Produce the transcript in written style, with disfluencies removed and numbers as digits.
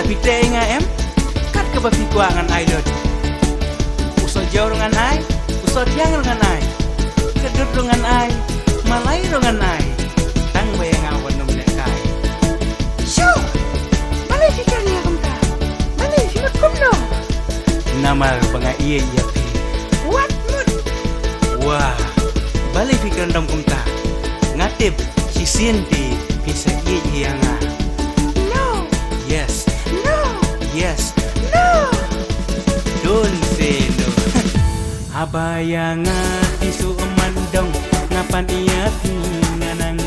pite nga em kat ka ba fikwa ngan ai dot uso jauh ngan ai uso tiang ngan ai kedut ngan ai malai ngan ai tang bayang awan nom lekai sure malai fikir niya kumta malai fikir kumno nama banga iya iya pi what mood wah balai fikir dom kumta ngatip si sinti bisa iya iya nga no yes no yes no don't say no abaya nga tisu emandong ngapan iya nganang